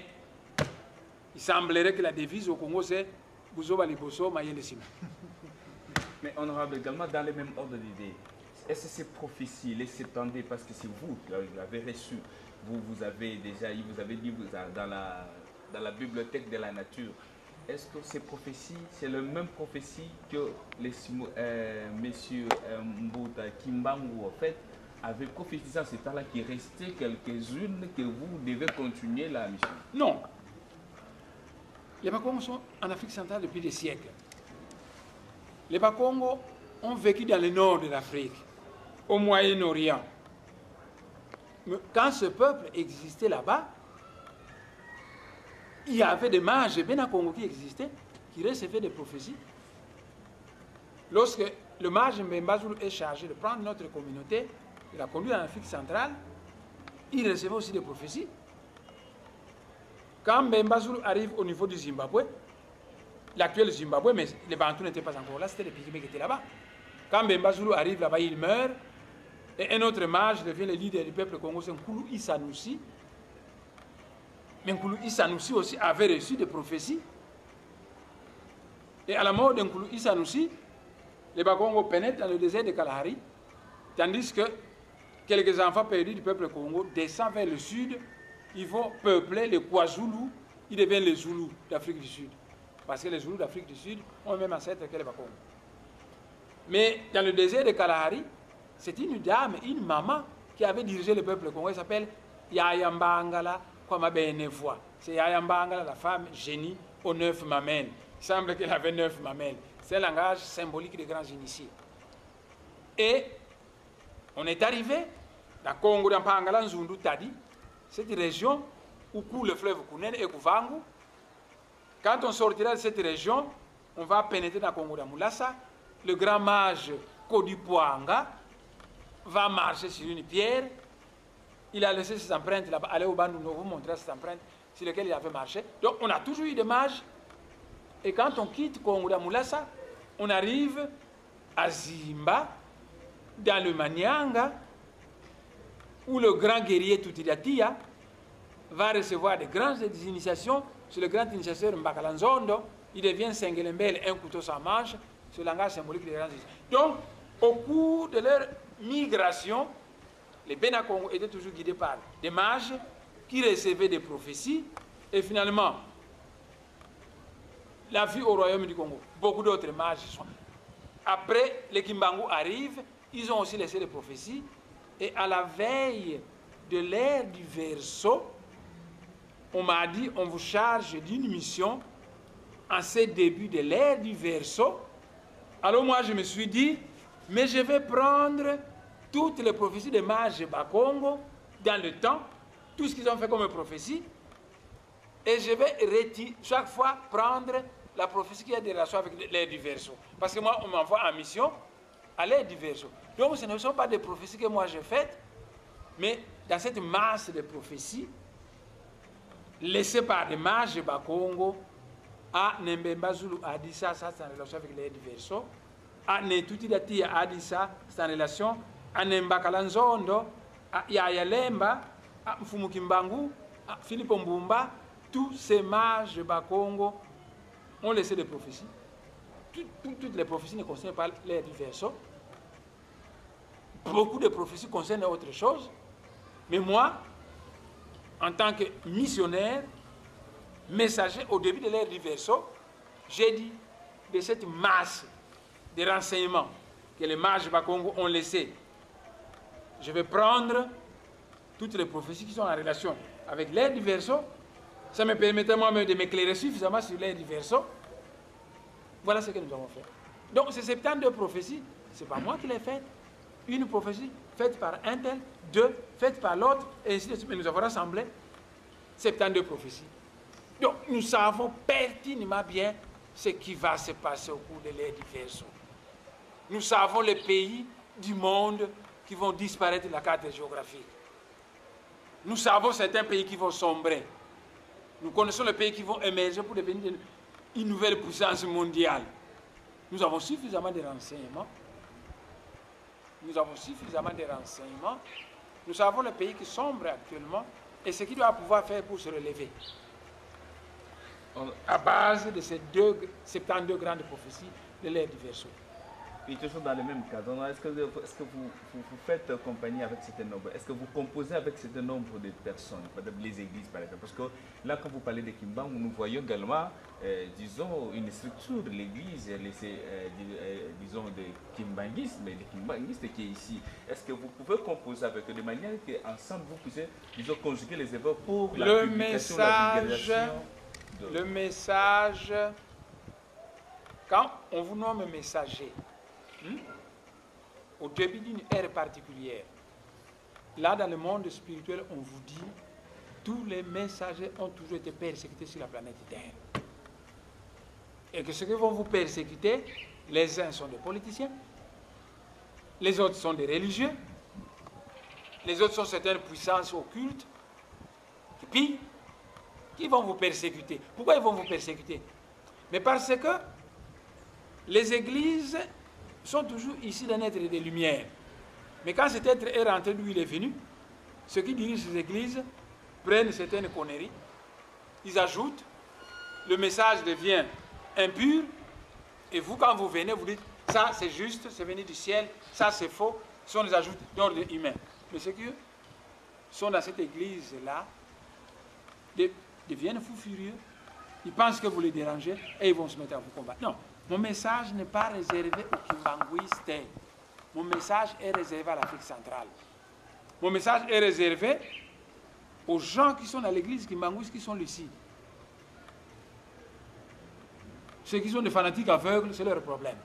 il semblerait que la devise au Congo, c'est « Bouzoba Liboso, Mayende Sima ». Mais honorable, également dans le même ordre d'idée, est-ce que ces prophéties, les s'étendez, parce que c'est vous qui l'avez reçu, vous avez déjà, il vous avez dit dans la bibliothèque de la nature, est-ce que ces prophéties, c'est la même prophétie que les messieurs Mbouta Kimbangu, en fait, avaient prophétisé en ce temps-là, qu'il restait quelques-unes, que vous devez continuer la mission? Non. Les Bakongos sont en Afrique centrale depuis des siècles. Les Bakongos ont vécu dans le nord de l'Afrique, au Moyen-Orient. Mais quand ce peuple existait là-bas, il y avait des mages Bena Congo qui existaient, qui recevaient des prophéties. Lorsque le mage Mbemba Zulu est chargé de prendre notre communauté, de la conduire en Afrique centrale, il recevait aussi des prophéties. Quand Mbemba Zulu arrive au niveau du Zimbabwe, l'actuel Zimbabwe, mais les Bantous n'étaient pas encore là, c'était les Pygmées qui étaient là-bas. Quand Mbemba Zulu arrive là-bas, il meurt, et un autre mage devient le leader du peuple congolais, Nkulu Isanusi. Mais Nkulu Isanusi aussi avait reçu des prophéties. Et à la mort de Nkulu Isanusi, les Bakongos pénètrent dans le désert de Kalahari, tandis que quelques enfants perdus du peuple Congo descendent vers le sud, ils vont peupler les KwaZulu, ils deviennent les Zoulous d'Afrique du Sud. Parce que les Zoulous d'Afrique du Sud ont le même ancêtre que les Bakongos. Mais dans le désert de Kalahari, c'est une dame, une maman qui avait dirigé le peuple congolais, elle s'appelle Yaya Mbangala Kwamabenevoa. C'est Yaya Mbangala, la femme génie aux 9 mamelles. Il semble qu'elle avait 9 mamelles. C'est un langage symbolique des grands initiés. Et on est arrivé dans Congo, dans Pangala, Nzundu, Tadi, cette région où coule le fleuve Kounen et Kouvangu. Quand on sortira de cette région, on va pénétrer dans Congo, dans Moulassa. Le grand mage Kodipuanga va marcher sur une pierre. Il a laissé ses empreintes là-bas. Allez au Bandou, nous vous montrer ses empreintes sur lesquelles il avait marché. Donc on a toujours eu des mages. Et quand on quitte Congo Moulassa, on arrive à Zimba, dans le Manianga, où le grand guerrier Tutiratia va recevoir de grandes initiations sur le grand initiateur Mbakalanzondo. Il devient Sengelembele, un couteau sans manche, ce langage symbolique des grands initiations. Donc, au cours de leur migration, les Bena Congo étaient toujours guidés par des mages qui recevaient des prophéties. Et finalement, la vie au royaume du Congo, beaucoup d'autres mages sont. Après, les Kimbangu arrivent, ils ont aussi laissé des prophéties. Et à la veille de l'ère du Verseau, on m'a dit, on vous charge d'une mission en ce début de l'ère du Verseau. Alors moi, je me suis dit, mais je vais prendre toutes les prophéties des mages Bakongo dans le temps, tout ce qu'ils ont fait comme prophétie, et je vais chaque fois prendre la prophétie qui a des relations avec l'ère du Verseau. Parce que moi, on m'envoie en mission à l'ère du Verseau. Donc ce ne sont pas des prophéties que moi j'ai faites, mais dans cette masse de prophéties, laissées par des mages Bakongo, à Nembemba Zulu a dit ça, ça c'est en relation avec l'ère du Verseau. À Netuti Dati a dit ça, c'est en relation à Nembakalanzondo, à Yaya Lemba, à Mfumukimbangu, à Philippe Mbumba. Tous ces mages Bakongo ont laissé des prophéties. Toutes les prophéties ne concernent pas l'ère du Verseau. Beaucoup de prophéties concernent autre chose. Mais moi, en tant que missionnaire, messager au début de l'ère du Verseau, j'ai dit de cette masse de renseignements que les mages Bakongo ont laissés, je vais prendre toutes les prophéties qui sont en relation avec l'ère du Verseau. Ça me permettait moi-même de m'éclairer suffisamment sur l'ère du Verseau. Voilà ce que nous avons fait. Donc ces 72 prophéties, ce n'est pas moi qui les ai faites. une prophétie faite par un tel, deux, faite par l'autre, et ainsi de suite. Mais nous avons rassemblé 72 prophéties. Donc, nous savons pertinemment bien ce qui va se passer au cours de l'ère du Verseau. Nous savons les pays du monde qui vont disparaître de la carte géographique. Nous savons certains pays qui vont sombrer. Nous connaissons les pays qui vont émerger pour devenir une nouvelle puissance mondiale. Nous avons suffisamment de renseignements. Nous avons suffisamment de renseignements. Nous savons les pays qui sombrent actuellement et ce qu'ils doivent pouvoir faire pour se relever. À base de ces 72 grandes prophéties de l'ère du Verseau. Et toujours dans le même cadre, est-ce que vous faites compagnie avec certain nombre? Est-ce que vous composez avec certain nombre de personnes, les églises par exemple? Parce que là, quand vous parlez de Kimbang, nous voyons également, disons, une structure de l'église, disons, de Kimbangisme, mais le Kimbangisme qui est ici. Est-ce que vous pouvez composer avec eux de manière qu'ensemble vous puissiez, disons, conjuguer les efforts pour la publication, la vulgarisation le message, quand on vous nomme messager, au début d'une ère particulière, là dans le monde spirituel, on vous dit, tous les messagers ont toujours été persécutés sur la planète Terre. Et que ceux qui vont vous persécuter, les uns sont des politiciens, les autres sont des religieux, les autres sont certaines puissances occultes, qui vont vous persécuter. Pourquoi ils vont vous persécuter? Mais parce que les églises sont toujours ici d'un être de lumière. Mais quand cet être est rentré d'où il est venu, ceux qui dirigent ces églises prennent certaines conneries, ils ajoutent, le message devient impur, et vous, quand vous venez, vous dites, ça c'est juste, c'est venu du ciel, ça c'est faux, ce sont des ajouts d'ordre humain. Mais ceux qui sont dans cette église-là deviennent fous furieux, ils pensent que vous les dérangez et ils vont se mettre à vous combattre. Non, mon message n'est pas réservé aux Kimbanguistes. Mon message est réservé à l'Afrique centrale. Mon message est réservé aux gens qui sont dans l'église Kimbanguiste, qui sont lucides. Ceux qui sont des fanatiques aveugles, c'est leur problème.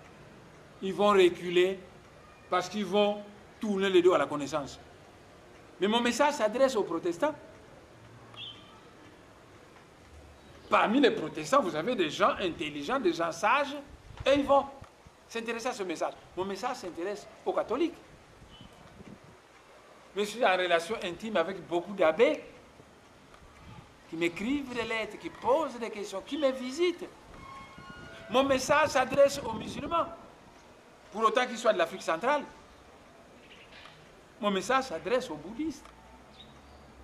Ils vont reculer parce qu'ils vont tourner le dos à la connaissance. Mais mon message s'adresse aux protestants. Parmi les protestants, vous avez des gens intelligents, des gens sages, et ils vont s'intéresser à ce message. Mon message s'intéresse aux catholiques. Mais je suis en relation intime avec beaucoup d'abbés qui m'écrivent des lettres, qui posent des questions, qui me visitent. Mon message s'adresse aux musulmans, pour autant qu'ils soient de l'Afrique centrale. Mon message s'adresse aux bouddhistes.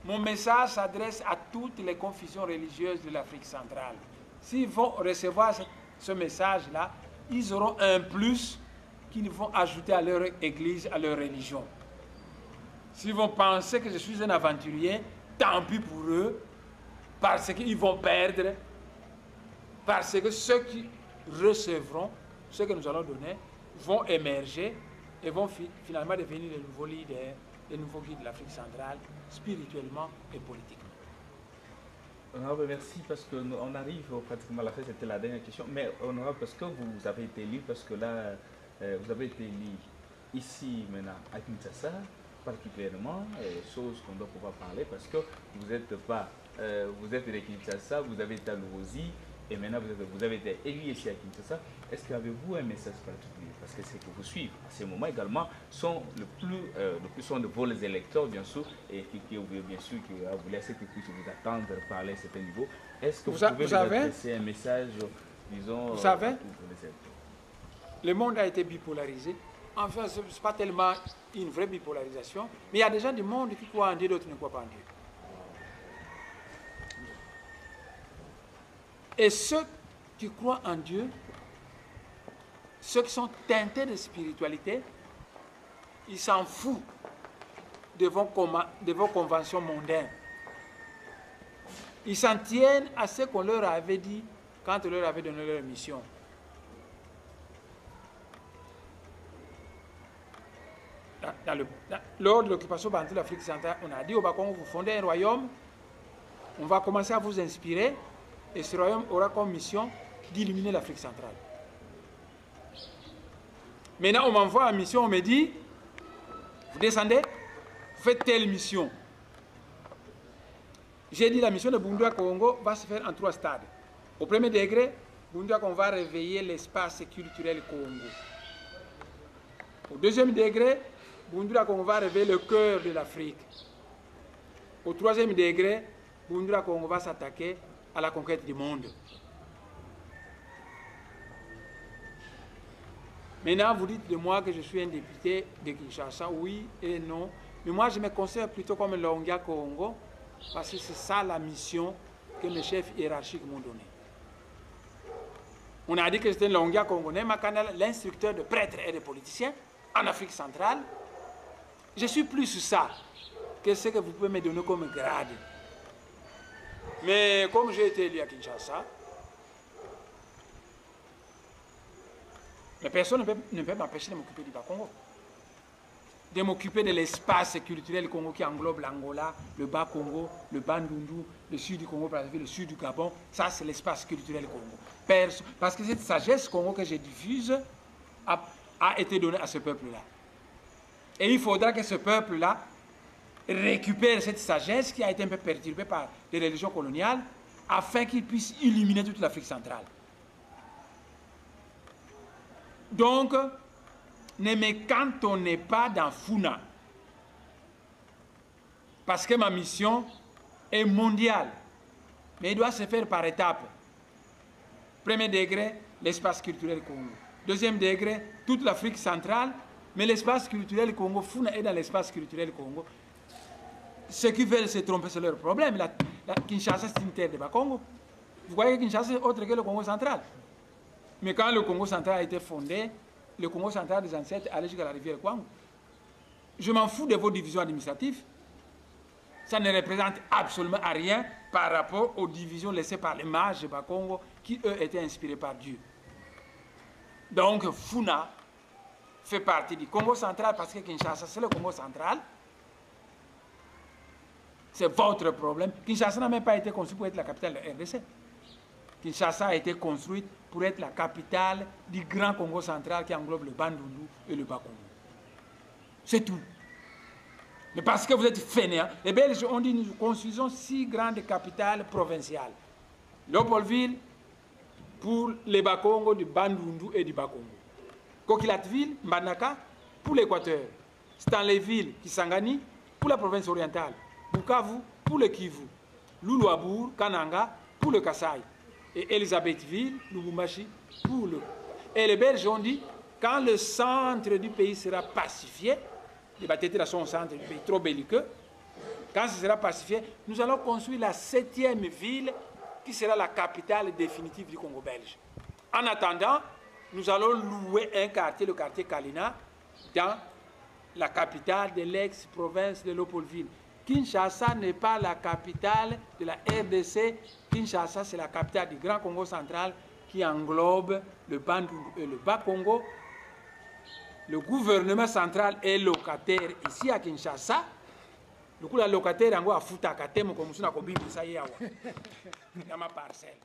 Mon message s'adresse à toutes les confessions religieuses de l'Afrique centrale. S'ils vont recevoir ce message-là, ils auront un plus qu'ils vont ajouter à leur église, à leur religion. S'ils vont penser que je suis un aventurier, tant pis pour eux, parce qu'ils vont perdre, parce que ceux qui recevront, ce que nous allons donner, vont émerger et vont finalement devenir les nouveaux leaders, les nouveaux guides de l'Afrique centrale, spirituellement et politiquement. Honorable, merci, parce qu'on arrive pratiquement à la fin, c'était la dernière question. Mais honorable, parce que vous avez été élu, parce que là, vous avez été élu ici maintenant à Kinshasa, particulièrement, chose qu'on doit pouvoir parler, parce que vous êtes de Kinshasa, vous avez été à Luozi, et maintenant vous avez été élu ici à Kinshasa. Est-ce qu'avez-vous un message particulier? Parce que c'est que vous suivez à ce moment également sont le plus sont de vos électeurs, bien sûr, et qui bien sûr qui voulaient que puissent vous attendre parler à certain niveau. Est-ce que vous pouvez adresser un message, disons, vous savez, le monde a été bipolarisé. Enfin, ce n'est pas tellement une vraie bipolarisation, mais il y a des gens du monde qui croient en Dieu, d'autres ne croient pas en Dieu. Et ceux qui croient en Dieu, ceux qui sont teintés de spiritualité, ils s'en foutent de vos conventions mondaines. Ils s'en tiennent à ce qu'on leur avait dit quand on leur avait donné leur mission. Lors de l'occupation par l'Afrique centrale, on a dit au Bakongo, vous fondez un royaume, on va commencer à vous inspirer, et ce royaume aura comme mission d'illuminer l'Afrique centrale. Maintenant, on m'envoie en mission, on me dit, Vous descendez, vous faites telle mission. J'ai dit la mission de Bundouya Congo va se faire en 3 stades. Au premier degré, Bundouya Congo va réveiller l'espace culturel Congo. Au deuxième degré, Bundouya Congo va réveiller le cœur de l'Afrique. Au troisième degré, Bundouya Congo va s'attaquer à la conquête du monde. Maintenant, vous dites de moi que je suis un député de Kinshasa, oui et non. Mais moi, je me considère plutôt comme Longia Congo, parce que c'est ça la mission que mes chefs hiérarchiques m'ont donnée. On a dit que j'étais un Longia congolais, l'instructeur de prêtres et de politiciens en Afrique centrale. Je suis plus ça que ce que vous pouvez me donner comme grade. Mais comme j'ai été élu à Kinshasa, mais personne ne peut m'empêcher de m'occuper du Bas-Congo. De m'occuper de l'espace culturel Congo qui englobe l'Angola, le Bas-Congo, le Bandundu, le sud du Congo, le sud du Gabon. Ça, c'est l'espace culturel Congo. Parce que cette sagesse Congo que je diffuse a été donnée à ce peuple-là. Et il faudra que ce peuple-là récupère cette sagesse qui a été un peu perturbée par les religions coloniales afin qu'il puisse illuminer toute l'Afrique centrale. Donc, ne me cantonnez pas dans Funa. Parce que ma mission est mondiale. Mais elle doit se faire par étapes. Premier degré, l'espace culturel Congo. Deuxième degré, toute l'Afrique centrale. Mais l'espace culturel Congo, Funa est dans l'espace culturel Congo. Ceux qui veulent se tromper, c'est leur problème. La Kinshasa, c'est une terre de Bas-Congo. Vous voyez que Kinshasa est autre que le Congo central. Mais quand le Congo central a été fondé, le Congo central des ancêtres allait jusqu'à la rivière Kwango. Je m'en fous de vos divisions administratives. Ça ne représente absolument rien par rapport aux divisions laissées par les mages de Bas-Congo qui, eux, étaient inspirés par Dieu. Donc, Funa fait partie du Congo central parce que Kinshasa, c'est le Congo central. C'est votre problème. Kinshasa n'a même pas été construit pour être la capitale de la RDC. Kinshasa a été construite pour être la capitale du grand Congo central qui englobe le Bandundu et le Bas-Congo. C'est tout. Mais parce que vous êtes fainéants, les Belges ont dit nous construisons 6 grandes capitales provinciales. Léopoldville pour les Bas-Congo, du Bandundu et du Bas-Congo. Kokilatville, Mbandaka pour l'Équateur. Stanleyville, Kisangani pour la province orientale. Bukavu pour le Kivu. Luluabour, Kananga pour le Kasaï. Et Elisabethville, Lubumbashi, pour le... Et les Belges ont dit, quand le centre du pays sera pacifié, les Batétras sont au centre du pays trop belliqueux, quand ce sera pacifié, nous allons construire la 7e ville qui sera la capitale définitive du Congo belge. En attendant, nous allons louer un quartier, le quartier Kalina, dans la capitale de l'ex-province de Léopoldville. Kinshasa n'est pas la capitale de la RDC. Kinshasa, c'est la capitale du Grand Congo central qui englobe le Bandundu et le Bas-Congo. Le gouvernement central est locataire ici à Kinshasa. Le coup, la locataire est en Futaka, comme ça, ça y est, dans ma parcelle.